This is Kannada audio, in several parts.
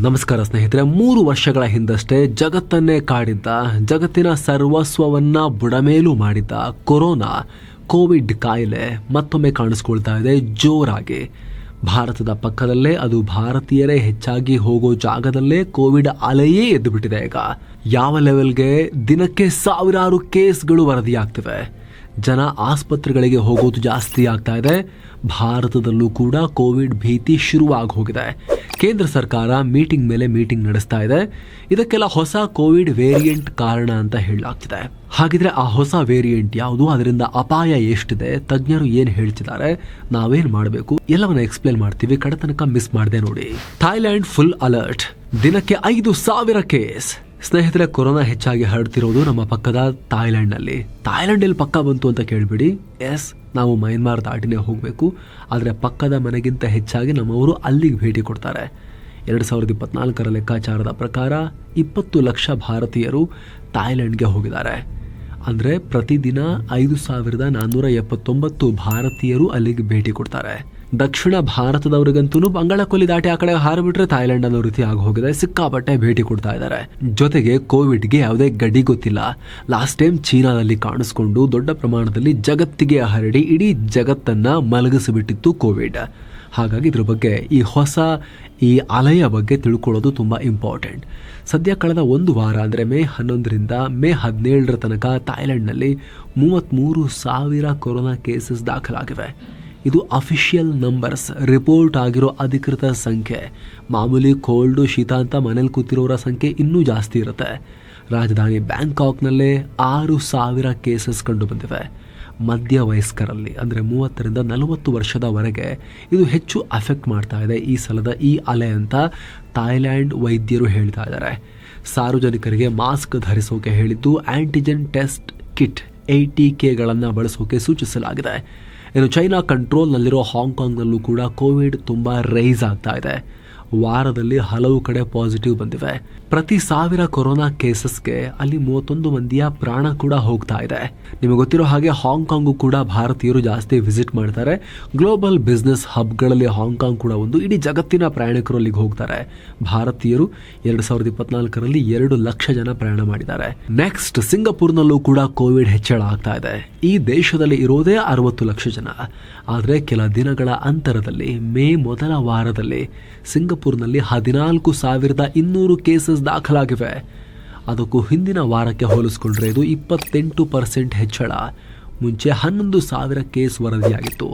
ನಮಸ್ಕಾರ ಸ್ನೇಹಿತರೆ, 3 ವರ್ಷಗಳ ಹಿಂದಷ್ಟೇ ಜಗತ್ತನ್ನೇ ಕಾಡಿದ್ದ, ಜಗತ್ತಿನ ಸರ್ವಸ್ವವನ್ನ ಬುಡಮೇಲು ಮಾಡಿದ್ದ ಕೊರೋನಾ ಕೋವಿಡ್ ಕಾಯಿಲೆ ಮತ್ತೊಮ್ಮೆ ಕಾಣಿಸ್ಕೊಳ್ತಾ ಇದೆ ಜೋರಾಗಿ. ಭಾರತದ ಪಕ್ಕದಲ್ಲೇ, ಅದು ಭಾರತೀಯರೇ ಹೆಚ್ಚಾಗಿ ಹೋಗೋ ಜಾಗದಲ್ಲೇ ಕೋವಿಡ್ ಅಲೆಯೇ ಎದ್ದು ಬಿಟ್ಟಿದೆ. ಈಗ ಯಾವ ಲೆವೆಲ್ಗೆ ದಿನಕ್ಕೆ ಸಾವಿರಾರು ಕೇಸ್ಗಳು ವರದಿಯಾಗ್ತಿವೆ. ಜನ ಆಸ್ಪತ್ರೆಗಳಿಗೆ ಹೋಗೋದು ಜಾಸ್ತಿ ಆಗ್ತಾ ಇದೆ. ಭಾರತದಲ್ಲೂ ಕೂಡ ಕೋವಿಡ್ ಭೀತಿ ಶುರುವಾಗಿ ಹೋಗಿದೆ. ಕೇಂದ್ರ ಸರ್ಕಾರ ಮೀಟಿಂಗ್ ಮೇಲೆ ಮೀಟಿಂಗ್ ನಡೆಸ್ತಾ ಇದೆ. ಇದಕ್ಕೆಲ್ಲ ಹೊಸ ಕೋವಿಡ್ ವೇರಿಯಂಟ್ ಕಾರಣ ಅಂತ ಹೇಳಲಾಗ್ತಿದೆ. ಹಾಗಿದ್ರೆ ಆ ಹೊಸ ವೇರಿಯಂಟ್ ಯಾವುದು, ಅದರಿಂದ ಅಪಾಯ ಎಷ್ಟಿದೆ, ತಜ್ಞರು ಏನ್ ಹೇಳ್ತಿದ್ದಾರೆ, ನಾವೇನ್ ಮಾಡಬೇಕು, ಎಲ್ಲವನ್ನ ಎಕ್ಸ್ಪ್ಲೇನ್ ಮಾಡ್ತೀವಿ. ಕಡತನಕ ಮಿಸ್ ಮಾಡದೆ ನೋಡಿ. ಥೈಲ್ಯಾಂಡ್ ಫುಲ್ ಅಲರ್ಟ್, ದಿನಕ್ಕೆ 5,000 ಕೇಸ್. ಸ್ನೇಹಿತರೆ, ಕೊರೋನಾ ಹೆಚ್ಚಾಗಿ ಹರಡ್ತಿರೋದು ನಮ್ಮ ಪಕ್ಕದ ಥೈಲ್ಯಾಂಡ್ನಲ್ಲಿ. ಥೈಲ್ಯಾಂಡ್ ಎಲ್ಲಿ ಪಕ್ಕ ಬಂತು ಅಂತ ಕೇಳ್ಬಿಡಿ. ಎಸ್, ನಾವು ಮಯನ್ಮಾರ್ ದಾಟಿನೇ ಹೋಗಬೇಕು. ಆದರೆ ಪಕ್ಕದ ಮನೆಗಿಂತ ಹೆಚ್ಚಾಗಿ ನಮ್ಮವರು ಅಲ್ಲಿಗೆ ಭೇಟಿ ಕೊಡ್ತಾರೆ. 2024 ಲೆಕ್ಕಾಚಾರದ ಪ್ರಕಾರ 20 ಲಕ್ಷ ಭಾರತೀಯರು ಥೈಲ್ಯಾಂಡ್ಗೆ ಹೋಗಿದ್ದಾರೆ. ಅಂದರೆ ಪ್ರತಿದಿನ 5,479 ಭಾರತೀಯರು ಅಲ್ಲಿಗೆ ಭೇಟಿ ಕೊಡ್ತಾರೆ. ದಕ್ಷಿಣ ಭಾರತದವರಿಗಂತೂ ಬಂಗಾಳಕೊಲ್ಲಿ ದಾಟಿ ಆ ಕಡೆ ಹಾರಿಬಿಟ್ರೆ ಥೈಲ್ಯಾಂಡ್ ಅನ್ನೋ ರೀತಿ ಆಗಿ ಹೋಗಿದೆ. ಸಿಕ್ಕಾಪಟ್ಟೆ ಭೇಟಿ ಕೊಡ್ತಾ ಇದ್ದಾರೆ. ಜೊತೆಗೆ ಕೋವಿಡ್ಗೆ ಯಾವುದೇ ಗಡಿ ಗೊತ್ತಿಲ್ಲ. ಲಾಸ್ಟ್ ಟೈಮ್ ಚೀನಾದಲ್ಲಿ ಕಾಣಿಸ್ಕೊಂಡು ದೊಡ್ಡ ಪ್ರಮಾಣದಲ್ಲಿ ಜಗತ್ತಿಗೆ ಹರಡಿ ಇಡೀ ಜಗತ್ತನ್ನ ಮಲಗಿಸಿಬಿಟ್ಟಿತ್ತು ಕೋವಿಡ್. ಹಾಗಾಗಿ ಇದ್ರ ಬಗ್ಗೆ, ಈ ಅಲೆಯ ಬಗ್ಗೆ ತಿಳ್ಕೊಳ್ಳೋದು ತುಂಬಾ ಇಂಪಾರ್ಟೆಂಟ್. ಸದ್ಯ ಕಳೆದ 1 ವಾರ ಅಂದರೆ ಮೇ 11ರಿಂದ ಮೇ 17 ತನಕ ಥೈಲ್ಯಾಂಡ್ನಲ್ಲಿ 33,000 ಕೊರೋನಾ ಕೇಸಸ್ ದಾಖಲಾಗಿವೆ. ಇದು ಅಫಿಷಿಯಲ್ ನಂಬರ್ಸ್, ರಿಪೋರ್ಟ್ ಆಗಿರೋ ಅಧಿಕೃತ ಸಂಖ್ಯೆ. ಮಾಮೂಲಿ ಕೋಲ್ಡು, ಶೀತ ಅಂತ ಮನೇಲಿ ಕೂತಿರೋರ ಸಂಖ್ಯೆ ಇನ್ನೂ ಜಾಸ್ತಿ ಇರುತ್ತೆ. ರಾಜಧಾನಿ ಬ್ಯಾಂಕಾಕ್ನಲ್ಲೇ 6,000 ಕೇಸಸ್ ಕಂಡು ಬಂದಿವೆ. ಮಧ್ಯ ವಯಸ್ಕರಲ್ಲಿ ಅಂದರೆ 30ರಿಂದ 40 ವರ್ಷದವರೆಗೆ ಇದು ಹೆಚ್ಚು ಅಫೆಕ್ಟ್ ಮಾಡ್ತಾ ಇದೆ ಈ ಸಲದ ಈ ಅಲೆ ಅಂತ ಥೈಲ್ಯಾಂಡ್ ವೈದ್ಯರು ಹೇಳ್ತಾ ಇದ್ದಾರೆ. ಸಾರ್ವಜನಿಕರಿಗೆ ಮಾಸ್ಕ್ ಧರಿಸೋಕೆ ಹೇಳಿದ್ದು, ಆಂಟಿಜೆನ್ ಟೆಸ್ಟ್ ಕಿಟ್ ATKಗಳನ್ನು ಬಳಸೋಕೆ ಸೂಚಿಸಲಾಗಿದೆ. ಇನ್ನು ಚೈನಾ ಕಂಟ್ರೋಲ್ನಲ್ಲಿರೋ ಹಾಂಗ್ಕಾಂಗ್ನಲ್ಲೂ ಕೂಡ ಕೋವಿಡ್ ತುಂಬ ರೈಸ್ ಆಗ್ತಾ ಇದೆ. ವಾರದಲ್ಲಿ ಹಲವು ಕಡೆ ಪಾಸಿಟಿವ್ ಬಂದಿವೆ. ಪ್ರತಿ 1000 ಕೊರೋನಾ ಕೇಸಸ್ಗೆ ಅಲ್ಲಿ 31 ಮಂದಿಯ ಪ್ರಾಣ ಕೂಡ ಹೋಗ್ತಾ ಇದೆ. ನಿಮಗೆ ಗೊತ್ತಿರೋ ಹಾಗೆ ಹಾಂಗ್ಕಾಂಗು ಕೂಡ ಭಾರತೀಯರು ಜಾಸ್ತಿ ವಿಸಿಟ್ ಮಾಡ್ತಾರೆ. ಗ್ಲೋಬಲ್ ಬಿಸ್ನೆಸ್ ಹಬ್ಗಳಲ್ಲಿ ಹಾಂಗ್ಕಾಂಗ್ ಕೂಡ ಒಂದು. ಇಡೀ ಜಗತ್ತಿನ ಪ್ರಯಾಣಿಕರು ಅಲ್ಲಿಗೆ ಹೋಗ್ತಾರೆ. ಭಾರತೀಯರು 2024ರಲ್ಲಿ 2 ಲಕ್ಷ ಜನ ಪ್ರಯಾಣ ಮಾಡಿದ್ದಾರೆ. ನೆಕ್ಸ್ಟ್, ಸಿಂಗಪುರ್ನಲ್ಲೂ ಕೂಡ ಕೋವಿಡ್ ಹೆಚ್ಚಳ ಆಗ್ತಾ ಇದೆ. ಈ ದೇಶದಲ್ಲಿ ಇರೋದೇ 60 ಲಕ್ಷ ಜನ. ಆದರೆ ಕೆಲ ದಿನಗಳ ಅಂತರದಲ್ಲಿ ಮೇ ಮೊದಲ ವಾರದಲ್ಲಿ ಸಿಂಗಪುರ್ನಲ್ಲಿ 14,200 ಕೇಸಸ್ ದಾಖಲಾಗಿವೆ. ಅದಕ್ಕೂ ಹಿಂದಿನ ವಾರಕ್ಕೆ ಹೋಲಿಸ್ಕೊಂಡ್ರೆ ಇದು 28% ಹೆಚ್ಚಳ. ಮುಂಚೆ 11,000 ಕೇಸ್ ವರದಿಯಾಗಿತ್ತು.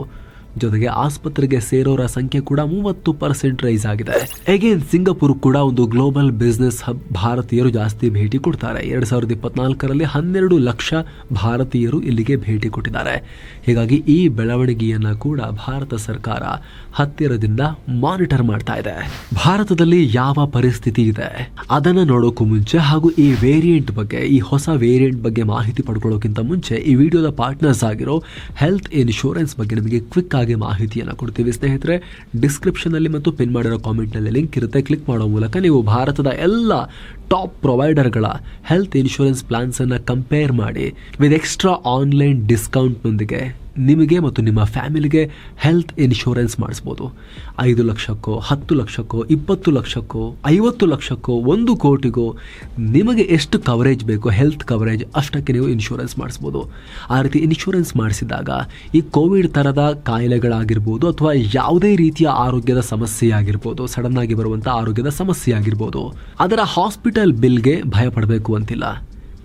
ಜೊತೆಗೆ ಆಸ್ಪತ್ರೆಗೆ ಸೇರೋರ ಸಂಖ್ಯೆ ಕೂಡ 30% ರೈಸ್ ಆಗಿದೆ. ಅಗೇನ್ ಸಿಂಗಪುರ್ ಕೂಡ ಒಂದು ಗ್ಲೋಬಲ್ ಬಿಸ್ನೆಸ್ ಹಬ್. ಭಾರತೀಯರು ಜಾಸ್ತಿ ಭೇಟಿ ಕೊಡ್ತಾರೆ. 2024ರಲ್ಲಿ 12 ಲಕ್ಷ ಭಾರತೀಯರು ಇಲ್ಲಿಗೆ ಭೇಟಿ ಕೊಟ್ಟಿದ್ದಾರೆ. ಹೀಗಾಗಿ ಈ ಬೆಳವಣಿಗೆಯನ್ನ ಕೂಡ ಭಾರತ ಸರ್ಕಾರ ಹತ್ತಿರದಿಂದ ಮಾನಿಟರ್ ಮಾಡ್ತಾ ಇದೆ. ಭಾರತದಲ್ಲಿ ಯಾವ ಪರಿಸ್ಥಿತಿ ಇದೆ ಅದನ್ನ ನೋಡೋಕ್ಕೂ ಮುಂಚೆ, ಹಾಗೂ ಈ ವೇರಿಯಂಟ್ ಬಗ್ಗೆ, ಈ ಹೊಸ ವೇರಿಯಂಟ್ ಬಗ್ಗೆ ಮಾಹಿತಿ ಪಡ್ಕೊಳ್ಳೋಕ್ಕಿಂತ ಮುಂಚೆ ಈ ವಿಡಿಯೋದ ಪಾರ್ಟ್ನರ್ಸ್ ಆಗಿರೋ ಹೆಲ್ತ್ ಇನ್ಶೂರೆನ್ಸ್ ಬಗ್ಗೆ ನಿಮಗೆ ಕ್ವಿಕ್ ಮಾಹಿತಿಯನ್ನು ಕೊಡ್ತೀವಿ ಸ್ನೇಹಿತರೆ. ಡಿಸ್ಕ್ರಿಪ್ಷನ್ ಅಲ್ಲಿ ಮತ್ತು ಪಿನ್ ಮಾಡಿರೋ ಕಾಮೆಂಟ್ ನಲ್ಲಿ ಲಿಂಕ್ ಇರುತ್ತೆ. ಕ್ಲಿಕ್ ಮಾಡೋ ಮೂಲಕ ನೀವು ಭಾರತದ ಎಲ್ಲ ಟಾಪ್ ಪ್ರೊವೈಡರ್ಗಳ ಹೆಲ್ತ್ ಇನ್ಶೂರೆನ್ಸ್ ಪ್ಲಾನ್ಸ್ ಅನ್ನ ಕಂಪೇರ್ ಮಾಡಿ ವಿತ್ ಎಕ್ಸ್ಟ್ರಾ ಆನ್ಲೈನ್ ಡಿಸ್ಕೌಂಟ್ ನೊಂದಿಗೆ ನಿಮಗೆ ಮತ್ತು ನಿಮ್ಮ ಫ್ಯಾಮಿಲಿಗೆ ಹೆಲ್ತ್ ಇನ್ಶೂರೆನ್ಸ್ ಮಾಡಿಸ್ಬೋದು. 5 ಲಕ್ಷಕ್ಕೋ, 10 ಲಕ್ಷಕ್ಕೋ, 20 ಲಕ್ಷಕ್ಕೋ, 50 ಲಕ್ಷಕ್ಕೋ, 1 ಕೋಟಿಗೋ ನಿಮಗೆ ಎಷ್ಟು ಕವರೇಜ್ ಬೇಕು, ಹೆಲ್ತ್ ಕವರೇಜ್, ಅಷ್ಟಕ್ಕೆ ನೀವು ಇನ್ಶೂರೆನ್ಸ್ ಮಾಡಿಸ್ಬೋದು. ಆ ರೀತಿ ಇನ್ಶೂರೆನ್ಸ್ ಮಾಡಿಸಿದಾಗ ಈ ಕೋವಿಡ್ ಥರದ ಕಾಯಿಲೆಗಳಾಗಿರ್ಬೋದು ಅಥವಾ ಯಾವುದೇ ರೀತಿಯ ಆರೋಗ್ಯದ ಸಮಸ್ಯೆ ಆಗಿರ್ಬೋದು, ಸಡನ್ ಆಗಿ ಬರುವಂಥ ಆರೋಗ್ಯದ ಸಮಸ್ಯೆ ಆಗಿರ್ಬೋದು, ಅದರ ಹಾಸ್ಪಿಟಲ್ ಬಿಲ್ಗೆ ಭಯ ಪಡಬೇಕು ಅಂತಿಲ್ಲ.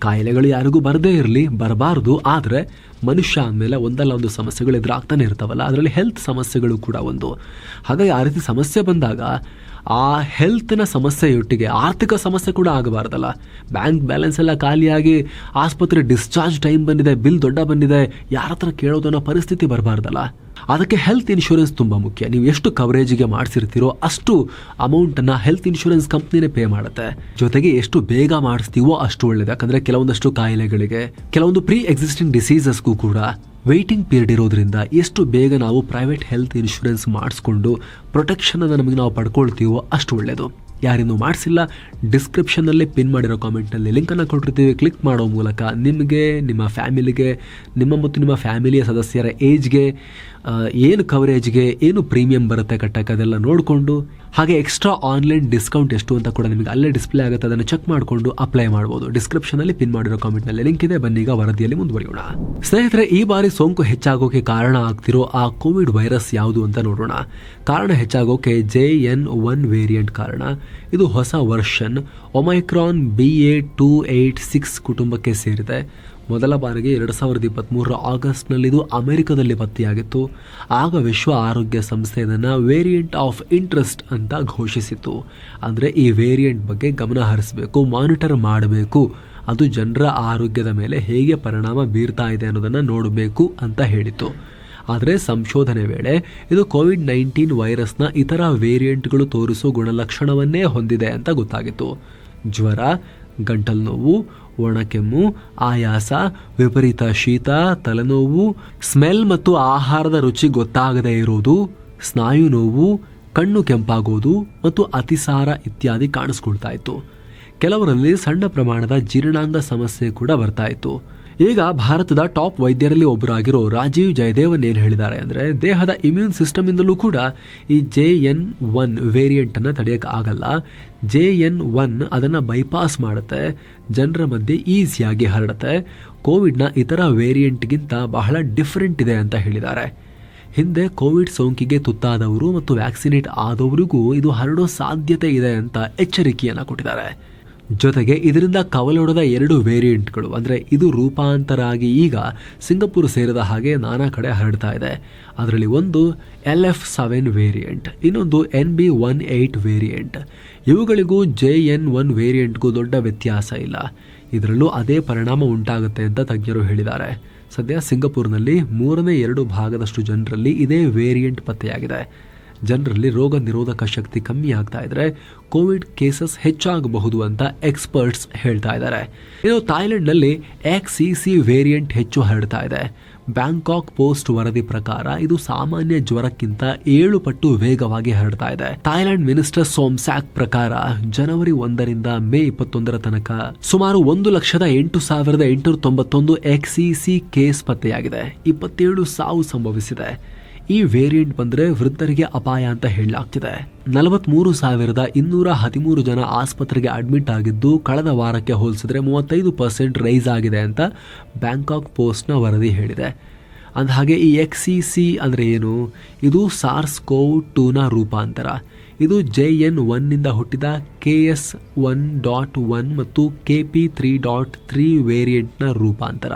ಕಾಯಿಲೆಗಳು ಯಾರಿಗೂ ಬರದೇ ಇರಲಿ, ಬರಬಾರ್ದು. ಆದರೆ ಮನುಷ್ಯ ಅಂದಮೇಲೆ ಒಂದಲ್ಲ ಒಂದು ಸಮಸ್ಯೆಗಳು ಎದುರಾಗ್ತಾನೆ ಇರ್ತಾವಲ್ಲ, ಅದರಲ್ಲಿ ಹೆಲ್ತ್ ಸಮಸ್ಯೆಗಳು ಕೂಡ ಒಂದು. ಹಾಗಾಗಿ ಆ ರೀತಿ ಸಮಸ್ಯೆ ಬಂದಾಗ ಆ ಹೆಲ್ತ್ನ ಸಮಸ್ಯೆಯೊಟ್ಟಿಗೆ ಆರ್ಥಿಕ ಸಮಸ್ಯೆ ಕೂಡ ಆಗಬಾರ್ದಲ್ಲ. ಬ್ಯಾಂಕ್ ಬ್ಯಾಲೆನ್ಸ್ ಎಲ್ಲ ಖಾಲಿಯಾಗಿ ಆಸ್ಪತ್ರೆ ಡಿಸ್ಚಾರ್ಜ್ ಟೈಮ್ ಬಂದಿದೆ, ಬಿಲ್ ದೊಡ್ಡ ಬಂದಿದೆ, ಯಾರ ಹತ್ರ ಕೇಳೋದನ್ನೋ ಪರಿಸ್ಥಿತಿ ಬರಬಾರ್ದಲ್ಲ. ಅದಕ್ಕೆ ಹೆಲ್ತ್ ಇನ್ಶೂರೆನ್ಸ್ ತುಂಬ ಮುಖ್ಯ. ನೀವು ಎಷ್ಟು ಕವರೇಜಿಗೆ ಮಾಡಿಸಿರ್ತೀರೋ ಅಷ್ಟು ಅಮೌಂಟನ್ನು ಹೆಲ್ತ್ ಇನ್ಶೂರೆನ್ಸ್ ಕಂಪ್ನಿನೇ ಪೇ ಮಾಡುತ್ತೆ. ಜೊತೆಗೆ ಎಷ್ಟು ಬೇಗ ಮಾಡಿಸ್ತೀವೋ ಅಷ್ಟು ಒಳ್ಳೇದು. ಯಾಕಂದರೆ ಕೆಲವೊಂದಷ್ಟು ಕಾಯಿಲೆಗಳಿಗೆ, ಕೆಲವೊಂದು ಪ್ರೀ ಎಕ್ಸಿಸ್ಟಿಂಗ್ ಡಿಸೀಸಸ್ಗೂ ಕೂಡ ವೇಟಿಂಗ್ ಪೀರಿಯಡ್ ಇರೋದ್ರಿಂದ ಎಷ್ಟು ಬೇಗ ನಾವು ಪ್ರೈವೇಟ್ ಹೆಲ್ತ್ ಇನ್ಶೂರೆನ್ಸ್ ಮಾಡಿಸ್ಕೊಂಡು ಪ್ರೊಟೆಕ್ಷನ್ ನಮಗೆ ನಾವು ಪಡ್ಕೊಳ್ತೀವೋ ಅಷ್ಟು ಒಳ್ಳೆಯದು. ಯಾರಿನ್ನೂ ಮಾಡಿಸಿಲ್ಲ, ಡಿಸ್ಕ್ರಿಪ್ಷನ್ನಲ್ಲಿ ಪಿನ್ ಮಾಡಿರೋ ಕಾಮೆಂಟ್ನಲ್ಲಿ ಲಿಂಕನ್ನು ಕೊಟ್ಟಿರ್ತೀವಿ. ಕ್ಲಿಕ್ ಮಾಡೋ ಮೂಲಕ ನಿಮಗೆ, ನಿಮ್ಮ ಫ್ಯಾಮಿಲಿಗೆ, ನಿಮ್ಮ ಮತ್ತು ನಿಮ್ಮ ಫ್ಯಾಮಿಲಿಯ ಸದಸ್ಯರ ಏಜ್ಗೆ ಏನು ಕವರೇಜ್ಗೆ ಏನು ಪ್ರೀಮಿಯಂ ಬರುತ್ತೆ ಕಟ್ಟಕ್ಕೆ ಅದೆಲ್ಲ ನೋಡಿಕೊಂಡು, ಹಾಗೆ ಎಕ್ಸ್ಟ್ರಾ ಆನ್ಲೈನ್ ಡಿಸ್ಕೌಂಟ್ ಎಷ್ಟು ಅಂತ ಕೂಡ ನಿಮಗೆ ಅಲ್ಲೇ ಡಿಸ್ಪ್ಲೇ ಆಗುತ್ತೆ, ಅದನ್ನು ಚೆಕ್ ಮಾಡಿಕೊಂಡು ಅಪ್ಲೈ ಮಾಡ್ಬೋದು. ಡಿಸ್ಕ್ರಿಪ್ಷನಲ್ಲಿ ಪಿನ್ ಮಾಡಿರೋ ಕಾಮೆಂಟ್ನಲ್ಲಿ ಲಿಂಕ್ ಇದೆ. ಬನ್ನೀಗ ವರದಿಯಲ್ಲಿ ಮುಂದುವರಿಯೋಣ. ಸ್ನೇಹಿತರೆ, ಈ ಬಾರಿ ಸೋಂಕು ಹೆಚ್ಚಾಗೋಕೆ ಕಾರಣ ಆಗ್ತಿರೋ ಆ ಕೋವಿಡ್ ವೈರಸ್ ಯಾವುದು ಅಂತ ನೋಡೋಣ. ಕಾರಣ ಹೆಚ್ಚಾಗೋಕೆ JN1 ವೇರಿಯಂಟ್ ಕಾರಣ. ಇದು ಹೊಸ ವರ್ಷನ್ ಒಮೈಕ್ರಾನ್ BA.286 ಕುಟುಂಬಕ್ಕೆ ಸೇರಿದೆ. ಮೊದಲ ಬಾರಿಗೆ 2023 ಆಗಸ್ಟ್ನಲ್ಲಿ ಇದು ಅಮೆರಿಕದಲ್ಲಿ ಪತ್ತೆಯಾಗಿತ್ತು. ಆಗ ವಿಶ್ವ ಆರೋಗ್ಯ ಸಂಸ್ಥೆ ಇದನ್ನು ವೇರಿಯಂಟ್ ಆಫ್ ಇಂಟ್ರೆಸ್ಟ್ ಅಂತ ಘೋಷಿಸಿತ್ತು. ಅಂದರೆ ಈ ವೇರಿಯಂಟ್ ಬಗ್ಗೆ ಗಮನ ಹರಿಸಬೇಕು, ಮಾನಿಟರ್ ಮಾಡಬೇಕು, ಅದು ಜನರ ಆರೋಗ್ಯದ ಮೇಲೆ ಹೇಗೆ ಪರಿಣಾಮ ಬೀರ್ತಾ ಇದೆ ಅನ್ನೋದನ್ನು ನೋಡಬೇಕು ಅಂತ ಹೇಳಿತ್ತು. ಆದರೆ ಸಂಶೋಧನೆ ವೇಳೆ ಇದು COVID-19 ವೈರಸ್ನ ಇತರ ವೇರಿಯಂಟ್ಗಳು ತೋರಿಸೋ ಗುಣಲಕ್ಷಣವನ್ನೇ ಹೊಂದಿದೆ ಅಂತ ಗೊತ್ತಾಗಿತ್ತು. ಜ್ವರ, ಗಂಟಲು ನೋವು, ಒಣಕೆಮ್ಮು, ಆಯಾಸ, ವಿಪರೀತ ಶೀತ, ತಲೆನೋವು, ಸ್ಮೆಲ್ ಮತ್ತು ಆಹಾರದ ರುಚಿ ಗೊತ್ತಾಗದೇ ಇರೋದು, ಸ್ನಾಯು ನೋವು, ಕಣ್ಣು ಕೆಂಪಾಗೋದು ಮತ್ತು ಅತಿಸಾರ ಇತ್ಯಾದಿ ಕಾಣಿಸ್ಕೊಳ್ತಾ ಇತ್ತು. ಕೆಲವರಲ್ಲಿ ಸಣ್ಣ ಪ್ರಮಾಣದ ಜೀರ್ಣಾಂಗ ಸಮಸ್ಯೆ ಕೂಡ ಬರ್ತಾ ಇತ್ತು. ಈಗ ಭಾರತದ ಟಾಪ್ ವೈದ್ಯರಲ್ಲಿ ಒಬ್ಬರಾಗಿರೋ ರಾಜೀವ್ ಜಯದೇವನ್ ಏನು ಹೇಳಿದ್ದಾರೆ ಅಂದರೆ, ದೇಹದ ಇಮ್ಯೂನ್ ಸಿಸ್ಟಮಿಂದಲೂ ಕೂಡ ಈ JN1 ವೇರಿಯಂಟನ್ನು ತಡೆಯೋಕ್ಕೆ ಆಗಲ್ಲ. JN1 ಅದನ್ನು ಬೈಪಾಸ್ ಮಾಡುತ್ತೆ, ಜನರ ಮಧ್ಯೆ ಈಸಿಯಾಗಿ ಹರಡುತ್ತೆ, ಕೋವಿಡ್ನ ಇತರ ವೇರಿಯಂಟ್ಗಿಂತ ಬಹಳ ಡಿಫ್ರೆಂಟ್ ಇದೆ ಅಂತ ಹೇಳಿದ್ದಾರೆ. ಹಿಂದೆ ಕೋವಿಡ್ ಸೋಂಕಿಗೆ ತುತ್ತಾದವರು ಮತ್ತು ವ್ಯಾಕ್ಸಿನೇಟ್ ಆದವರಿಗೂ ಇದು ಹರಡೋ ಸಾಧ್ಯತೆ ಇದೆ ಅಂತ ಎಚ್ಚರಿಕೆಯನ್ನು ಕೊಟ್ಟಿದ್ದಾರೆ. ಜೊತೆಗೆ ಇದರಿಂದ ಕವಲೊಡೆದ 2 ವೇರಿಯಂಟ್ಗಳು, ಅಂದರೆ ಇದು ರೂಪಾಂತರ ಆಗಿ ಈಗ ಸಿಂಗಪುರ್ ಸೇರಿದ ಹಾಗೆ ನಾನಾ ಕಡೆ ಹರಡ್ತಾ ಇದೆ. ಅದರಲ್ಲಿ ಒಂದು LF7 ವೇರಿಯಂಟ್, ಇನ್ನೊಂದು NB18 ವೇರಿಯಂಟ್. ಇವುಗಳಿಗೂ JN1 ವೇರಿಯಂಟ್ಗೂ ದೊಡ್ಡ ವ್ಯತ್ಯಾಸ ಇಲ್ಲ. ಇದರಲ್ಲೂ ಅದೇ ಪರಿಣಾಮ ಉಂಟಾಗುತ್ತೆ ಅಂತ ತಜ್ಞರು ಹೇಳಿದ್ದಾರೆ. ಸದ್ಯ ಸಿಂಗಪುರ್ನಲ್ಲಿ 2/3 ಭಾಗದಷ್ಟು ಜನರಲ್ಲಿ ಇದೇ ವೇರಿಯಂಟ್ ಪತ್ತೆಯಾಗಿದೆ. ಜನರಲ್ಲಿ ರೋಗ ನಿರೋಧಕ ಶಕ್ತಿ ಕಮ್ಮಿ ಆಗ್ತಾ ಇದ್ರೆ ಕೋವಿಡ್ ಕೇಸಸ್ ಹೆಚ್ಚಾಗಬಹುದು ಅಂತ ಎಕ್ಸ್ಪರ್ಟ್ಸ್ ಹೇಳ್ತಾ ಇದ್ದಾರೆ. ಇನ್ನು ಥಾಯ್ಲೆಂಡ್ನಲ್ಲಿ XCC ವೇರಿಯಂಟ್ ಹೆಚ್ಚು ಹರಡ್ತಾ ಇದೆ. ಬ್ಯಾಂಕಾಕ್ ಪೋಸ್ಟ್ ವರದಿ ಪ್ರಕಾರ ಇದು ಸಾಮಾನ್ಯ ಜ್ವರಕ್ಕಿಂತ 7 ಪಟ್ಟು ವೇಗವಾಗಿ ಹರಡ್ತಾ ಇದೆ. ಥಾಯ್ಲೆಂಡ್ ಮಿನಿಸ್ಟರ್ ಸೋಮ್ಸಾಕ್ ಪ್ರಕಾರ ಜನವರಿ 1ರಿಂದ ಮೇ 21 ತನಕ ಸುಮಾರು 1,08,891 XCC ಕೇಸ್ ಪತ್ತೆಯಾಗಿದೆ. 27 ಸಾವು ಸಂಭವಿಸಿದೆ. ಈ ವೇರಿಯಂಟ್ ಬಂದರೆ ವೃದ್ಧರಿಗೆ ಅಪಾಯ ಅಂತ ಹೇಳಲಾಗ್ತಿದೆ. 43,213 ಜನ ಆಸ್ಪತ್ರೆಗೆ ಅಡ್ಮಿಟ್ ಆಗಿದ್ದು ಕಳೆದ ವಾರಕ್ಕೆ ಹೋಲಿಸಿದ್ರೆ 35% ರೈಸ್ ಆಗಿದೆ ಅಂತ ಬ್ಯಾಂಕಾಕ್ ಪೋಸ್ಟ್ನ ವರದಿ ಹೇಳಿದೆ. ಅಂದಹಾಗೆ ಈ XCC ಅಂದರೆ ಏನು? ಇದು SARS-CoV-2ನ ರೂಪಾಂತರ. ಇದು JN1ನಿಂದ ಹುಟ್ಟಿದ KS1.1 ಮತ್ತು KP3.3 ವೇರಿಯಂಟ್ನ ರೂಪಾಂತರ.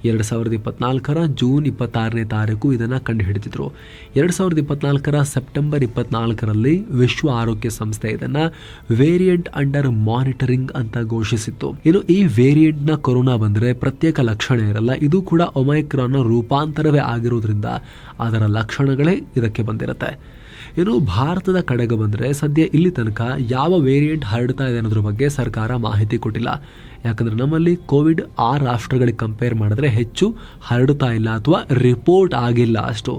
2024 ಜೂನ್ 26ನೇ ತಾರೀಕು ಇದನ್ನು ಕಂಡುಹಿಡಿದಿದ್ರು. 2024 ಸೆಪ್ಟೆಂಬರ್ 24ರಲ್ಲಿ ವಿಶ್ವ ಆರೋಗ್ಯ ಸಂಸ್ಥೆ ಇದನ್ನು ವೇರಿಯಂಟ್ ಅಂಡರ್ ಮಾನಿಟರಿಂಗ್ ಅಂತ ಘೋಷಿಸಿತ್ತು. ಇನ್ನು ಈ ವೇರಿಯಂಟ್ನ ಕೊರೋನಾ ಬಂದರೆ ಪ್ರತ್ಯೇಕ ಲಕ್ಷಣ ಇರಲ್ಲ. ಇದು ಕೂಡ ಒಮೈಕ್ರಾನ್ನ ರೂಪಾಂತರವೇ ಆಗಿರೋದ್ರಿಂದ ಅದರ ಲಕ್ಷಣಗಳೇ ಇದಕ್ಕೆ ಬಂದಿರುತ್ತೆ. ಇನ್ನು ಭಾರತದ ಕಡೆಗೆ ಬಂದರೆ ಸದ್ಯ ಇಲ್ಲಿ ತನಕ ಯಾವ ವೇರಿಯಂಟ್ ಹರಡ್ತಾ ಇದೆ ಅನ್ನೋದ್ರ ಬಗ್ಗೆ ಸರ್ಕಾರ ಮಾಹಿತಿ ಕೊಟ್ಟಿಲ್ಲ. ಯಾಕಂದರೆ ನಮ್ಮಲ್ಲಿ ಕೋವಿಡ್ 6 ರಾಷ್ಟ್ರಗಳಿಗೆ ಕಂಪೇರ್ ಮಾಡಿದ್ರೆ ಹೆಚ್ಚು ಹರಡ್ತಾ ಇಲ್ಲ ಅಥವಾ ರಿಪೋರ್ಟ್ ಆಗಿಲ್ಲ ಅಷ್ಟು.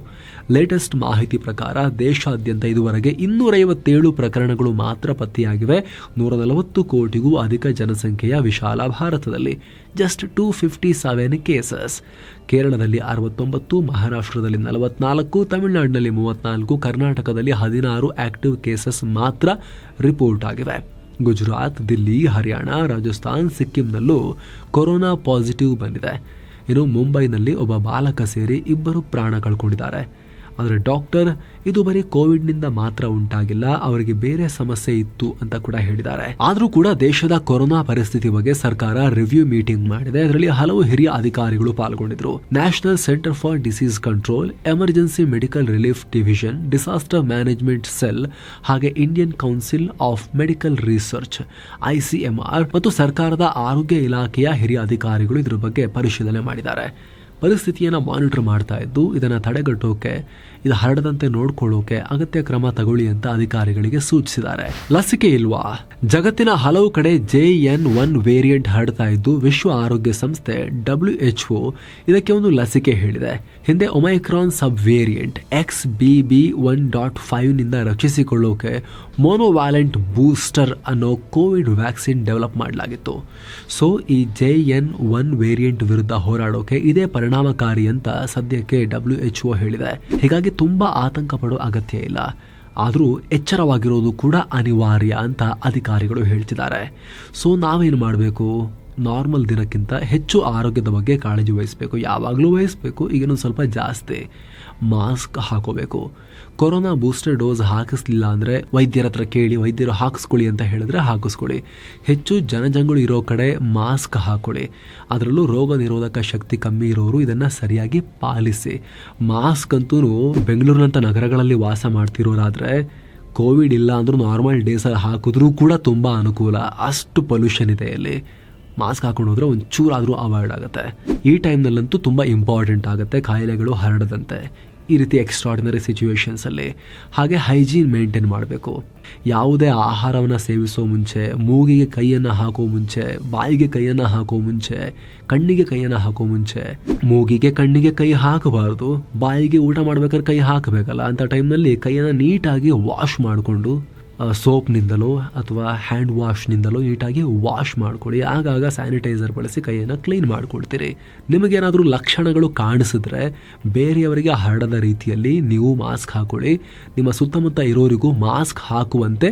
ಲೇಟೆಸ್ಟ್ ಮಾಹಿತಿ ಪ್ರಕಾರ ದೇಶಾದ್ಯಂತ ಇದುವರೆಗೆ 257 ಪ್ರಕರಣಗಳು ಮಾತ್ರ ಪತ್ತೆಯಾಗಿವೆ. 140 ಕೋಟಿಗೂ ಅಧಿಕ ಜನಸಂಖ್ಯೆಯ ವಿಶಾಲ ಭಾರತದಲ್ಲಿ ಜಸ್ಟ್ 257 ಕೇಸಸ್. ಕೇರಳದಲ್ಲಿ 69, ಮಹಾರಾಷ್ಟ್ರದಲ್ಲಿ 44, ತಮಿಳುನಾಡಿನಲ್ಲಿ 34, ಕರ್ನಾಟಕದಲ್ಲಿ 16 ಆಕ್ಟಿವ್ ಕೇಸಸ್ ಮಾತ್ರ ರಿಪೋರ್ಟ್ ಆಗಿವೆ. ಗುಜರಾತ್, ದಿಲ್ಲಿ, ಹರಿಯಾಣ, ರಾಜಸ್ಥಾನ್, ಸಿಕ್ಕಿಂನಲ್ಲೂ ಕೊರೋನಾ ಪಾಸಿಟಿವ್ ಬಂದಿದೆ. ಇನ್ನು ಮುಂಬೈನಲ್ಲಿ ಒಬ್ಬ ಬಾಲಕ ಸೇರಿ 2 ಪ್ರಾಣ ಕಳ್ಕೊಂಡಿದ್ದಾರೆ. ಆದರೆ ಡಾಕ್ಟರ್ ಇದು ಬರೀ ಕೋವಿಡ್ನಿಂದ ಮಾತ್ರ ಉಂಟಾಗಿಲ್ಲ, ಅವರಿಗೆ ಬೇರೆ ಸಮಸ್ಯೆ ಇತ್ತು ಅಂತ ಕೂಡ ಹೇಳಿದ್ದಾರೆ. ಆದರೂ ಕೂಡ ದೇಶದ ಕೊರೋನಾ ಪರಿಸ್ಥಿತಿ ಬಗ್ಗೆ ಸರ್ಕಾರ ರಿವ್ಯೂ ಮೀಟಿಂಗ್ ಮಾಡಿದೆ. ಅದರಲ್ಲಿ ಹಲವು ಹಿರಿಯ ಅಧಿಕಾರಿಗಳು ಪಾಲ್ಗೊಂಡಿದ್ರು. National center for disease control, emergency medical relief division, disaster management cell, ಹಾಗೆ Indian council of medical research ICMR ಮತ್ತು ಸರ್ಕಾರದ ಆರೋಗ್ಯ ಇಲಾಖೆಯ ಹಿರಿಯ ಅಧಿಕಾರಿಗಳು ಇದರ ಬಗ್ಗೆ ಪರಿಶೀಲನೆ ಮಾಡಿದ್ದಾರೆ. ಪರಿಸ್ಥಿತಿಯನ್ನು ಮಾನಿಟರ್ ಮಾಡ್ತಾ ಇದ್ದು ಇದನ್ನು ತಡೆಗಟ್ಟೋಕೆ ಇದು ಹರಡದಂತೆ ನೋಡ್ಕೊಳ್ಳೋಕೆ ಅಗತ್ಯ ಕ್ರಮ ತಗೊಳ್ಳಿ ಅಂತ ಅಧಿಕಾರಿಗಳಿಗೆ ಸೂಚಿಸಿದ್ದಾರೆ. ಲಸಿಕೆ ಇಲ್ವಾ? ಜಗತ್ತಿನ ಹಲವು ಕಡೆ JN1 ವೇರಿಯಂಟ್ ಹರಡ್ತಾ ಇದ್ದು ವಿಶ್ವ ಆರೋಗ್ಯ ಸಂಸ್ಥೆ WHO ಇದಕ್ಕೆ ಒಂದು ಲಸಿಕೆ ಹೇಳಿದೆ. ಹಿಂದೆ ಒಮೈಕ್ರಾನ್ ಸಬ್ ವೇರಿಯಂಟ್ XBB.1.5 ನಿಂದ ರಕ್ಷಿಸಿಕೊಳ್ಳೋಕೆ ಮೋನೋವ್ಯಾಲೆಂಟ್ ಬೂಸ್ಟರ್ ಅನ್ನೋ ಕೋವಿಡ್ ವ್ಯಾಕ್ಸಿನ್ ಡೆವಲಪ್ ಮಾಡಲಾಗಿತ್ತು. ಸೊ ಈ JN1 ವೇರಿಯಂಟ್ ವಿರುದ್ಧ ಹೋರಾಡೋಕೆ ಇದೇ ಪರಿಣಾಮಕಾರಿ ಅಂತ ಸದ್ಯಕ್ಕೆ WHO ಹೇಳಿದೆ. ಹೀಗಾಗಿ ತುಂಬಾ ಆತಂಕ ಪಡೋ ಅಗತ್ಯ ಇಲ್ಲ. ಆದರೂ ಎಚ್ಚರವಾಗಿರೋದು ಕೂಡ ಅನಿವಾರ್ಯ ಅಂತ ಅಧಿಕಾರಿಗಳು ಹೇಳ್ತಿದ್ದಾರೆ. ಸೊ ನಾವೇನು ಮಾಡಬೇಕು? ನಾರ್ಮಲ್ ದಿನಕ್ಕಿಂತ ಹೆಚ್ಚು ಆರೋಗ್ಯದ ಬಗ್ಗೆ ಕಾಳಜಿ ವಹಿಸಬೇಕು. ಯಾವಾಗಲೂ ವಹಿಸಬೇಕು, ಈಗೇನು ಸ್ವಲ್ಪ ಜಾಸ್ತಿ. ಮಾಸ್ಕ್ ಹಾಕೋಬೇಕು. ಕೊರೋನಾ ಬೂಸ್ಟರ್ ಡೋಸ್ ಹಾಕಿಸ್ಲಿಲ್ಲ ಅಂದರೆ ವೈದ್ಯರ ಹತ್ರ ಕೇಳಿ, ವೈದ್ಯರು ಹಾಕಿಸ್ಕೊಳ್ಳಿ ಅಂತ ಹೇಳಿದ್ರೆ ಹಾಕಿಸ್ಕೊಳ್ಳಿ. ಹೆಚ್ಚು ಜನಜಂಗುಳಿ ಇರೋ ಕಡೆ ಮಾಸ್ಕ್ ಹಾಕೊಳ್ಳಿ. ಅದರಲ್ಲೂ ರೋಗ ನಿರೋಧಕ ಶಕ್ತಿ ಕಮ್ಮಿ ಇರೋರು ಇದನ್ನು ಸರಿಯಾಗಿ ಪಾಲಿಸಿ. ಮಾಸ್ಕ್ ಅಂತೂ ಬೆಂಗಳೂರಿನಂಥ ನಗರಗಳಲ್ಲಿ ವಾಸ ಮಾಡ್ತಿರೋರಾದರೆ ಕೋವಿಡ್ ಇಲ್ಲ ಅಂದರೂ ನಾರ್ಮಲ್ ಡೇಸಲ್ಲಿ ಹಾಕಿದ್ರೂ ಕೂಡ ತುಂಬ ಅನುಕೂಲ. ಅಷ್ಟು ಪೊಲ್ಯೂಷನ್ ಇದೆ ಇಲ್ಲಿ. ಮಾಸ್ಕ್ ಹಾಕೊಂಡು ಹೋದ್ರೆ ಒಂಚೂರಾದರೂ ಅವಾಯ್ಡ್ ಆಗುತ್ತೆ. ಈ ಟೈಮ್ನಲ್ಲಂತೂ ತುಂಬ ಇಂಪಾರ್ಟೆಂಟ್ ಆಗುತ್ತೆ ಕಾಯಿಲೆಗಳು ಹರಡದಂತೆ ಈ ರೀತಿ ಎಕ್ಸ್ಟ್ರಾರ್ಡಿನರಿ ಸಿಚುವೇಶನ್ಸಲ್ಲಿ. ಹಾಗೆ ಹೈಜೀನ್ ಮೇಂಟೈನ್ ಮಾಡಬೇಕು. ಯಾವುದೇ ಆಹಾರವನ್ನು ಸೇವಿಸೋ ಮುಂಚೆ, ಮೂಗಿಗೆ ಕೈಯನ್ನು ಹಾಕೋ ಮುಂಚೆ, ಬಾಯಿಗೆ ಕೈಯನ್ನು ಹಾಕೋ ಮುಂಚೆ, ಕಣ್ಣಿಗೆ ಕೈಯನ್ನು ಹಾಕೋ ಮುಂಚೆ, ಮೂಗಿಗೆ ಕಣ್ಣಿಗೆ ಕೈ ಹಾಕಬಾರ್ದು. ಬಾಯಿಗೆ ಊಟ ಮಾಡ್ಬೇಕಾದ್ರೆ ಕೈ ಹಾಕಬೇಕಲ್ಲ, ಅಂಥ ಟೈಮ್ನಲ್ಲಿ ಕೈಯನ್ನು ನೀಟಾಗಿ ವಾಶ್ ಮಾಡಿಕೊಂಡು ಸೋಪ್ನಿಂದಲೋ ಅಥವಾ ಹ್ಯಾಂಡ್ ವಾಶ್ನಿಂದಲೋ ನೀಟಾಗಿ ವಾಶ್ ಮಾಡ್ಕೊಳ್ಳಿ. ಆಗಾಗ ಸ್ಯಾನಿಟೈಸರ್ ಬಳಸಿ ಕೈಯನ್ನು ಕ್ಲೀನ್ ಮಾಡ್ಕೊಳ್ತೀರಿ. ನಿಮಗೇನಾದರೂ ಲಕ್ಷಣಗಳು ಕಾಣಿಸಿದ್ರೆ ಬೇರೆಯವರಿಗೆ ಹರಡದ ರೀತಿಯಲ್ಲಿ ನೀವು ಮಾಸ್ಕ್ ಹಾಕೊಳ್ಳಿ. ನಿಮ್ಮ ಸುತ್ತಮುತ್ತ ಇರೋರಿಗೂ ಮಾಸ್ಕ್ ಹಾಕುವಂತೆ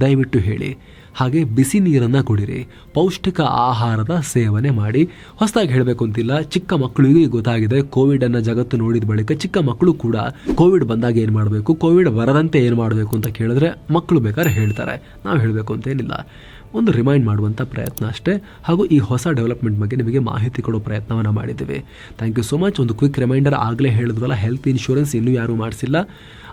ದಯವಿಟ್ಟು ಹೇಳಿ. ಹಾಗೆ ಬಿಸಿ ನೀರನ್ನು ಕುಡಿರಿ. ಪೌಷ್ಟಿಕ ಆಹಾರದ ಸೇವನೆ ಮಾಡಿ. ಹೊಸದಾಗಿ ಹೇಳಬೇಕು ಅಂತಿಲ್ಲ, ಚಿಕ್ಕ ಮಕ್ಕಳಿಗೂ ಗೊತ್ತಾಗಿದೆ. ಕೋವಿಡನ್ನು ಜಗತ್ತು ನೋಡಿದ ಬಳಿಕ ಚಿಕ್ಕ ಮಕ್ಕಳು ಕೂಡ ಕೋವಿಡ್ ಬಂದಾಗ ಏನು ಮಾಡಬೇಕು, ಕೋವಿಡ್ ಬರದಂತೆ ಏನು ಮಾಡಬೇಕು ಅಂತ ಕೇಳಿದ್ರೆ ಮಕ್ಕಳು ಬೇಕಾದ್ರೆ ಹೇಳ್ತಾರೆ. ನಾವು ಹೇಳಬೇಕು ಅಂತೇನಿಲ್ಲ, ಒಂದು ರಿಮೈಂಡ್ ಮಾಡುವಂಥ ಪ್ರಯತ್ನ ಅಷ್ಟೇ. ಹಾಗೂ ಈ ಹೊಸ ಡೆವಲಪ್ಮೆಂಟ್ ಬಗ್ಗೆ ನಿಮಗೆ ಮಾಹಿತಿ ಕೊಡೋ ಪ್ರಯತ್ನವನ್ನು ಮಾಡಿದ್ದೀವಿ. Thank you so much. ಒಂದು ಕ್ವಿಕ್ ರಿಮೈಂಡರ್, ಆಗಲೇ ಹೇಳಿದ್ವಲ್ಲ, ಹೆಲ್ತ್ ಇನ್ಶೂರೆನ್ಸ್ ಇನ್ನೂ ಯಾರೂ ಮಾಡಿಸಿಲ್ಲ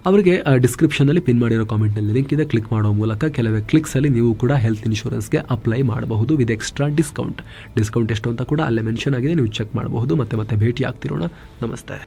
ಅವರಿಗೆ ಡಿಸ್ಕ್ರಿಪ್ಷನಲ್ಲಿ ಪಿನ್ ಮಾಡಿರೋ ಕಾಮೆಂಟ್ನಲ್ಲಿ ಲಿಂಕ್ ಇದೆ. ಕ್ಲಿಕ್ ಮಾಡೋ ಮೂಲಕ ಕೆಲವೇ ಕ್ಲಿಕ್ಸಲ್ಲಿ ನೀವು ಕೂಡ ಹೆಲ್ತ್ ಇನ್ಶೂರೆನ್ಸ್ಗೆ ಅಪ್ಲೈ ಮಾಡಬಹುದು ವಿತ್ ಎಕ್ಸ್ಟ್ರಾ ಡಿಸ್ಕೌಂಟ್ ಎಷ್ಟು ಅಂತ ಕೂಡ ಅಲ್ಲೇ ಮೆನ್ಷನ್ ಆಗಿದೆ, ನೀವು ಚೆಕ್ ಮಾಡಬಹುದು. ಮತ್ತೆ ಭೇಟಿ ಆಗ್ತಿರೋಣ. ನಮಸ್ತೆ.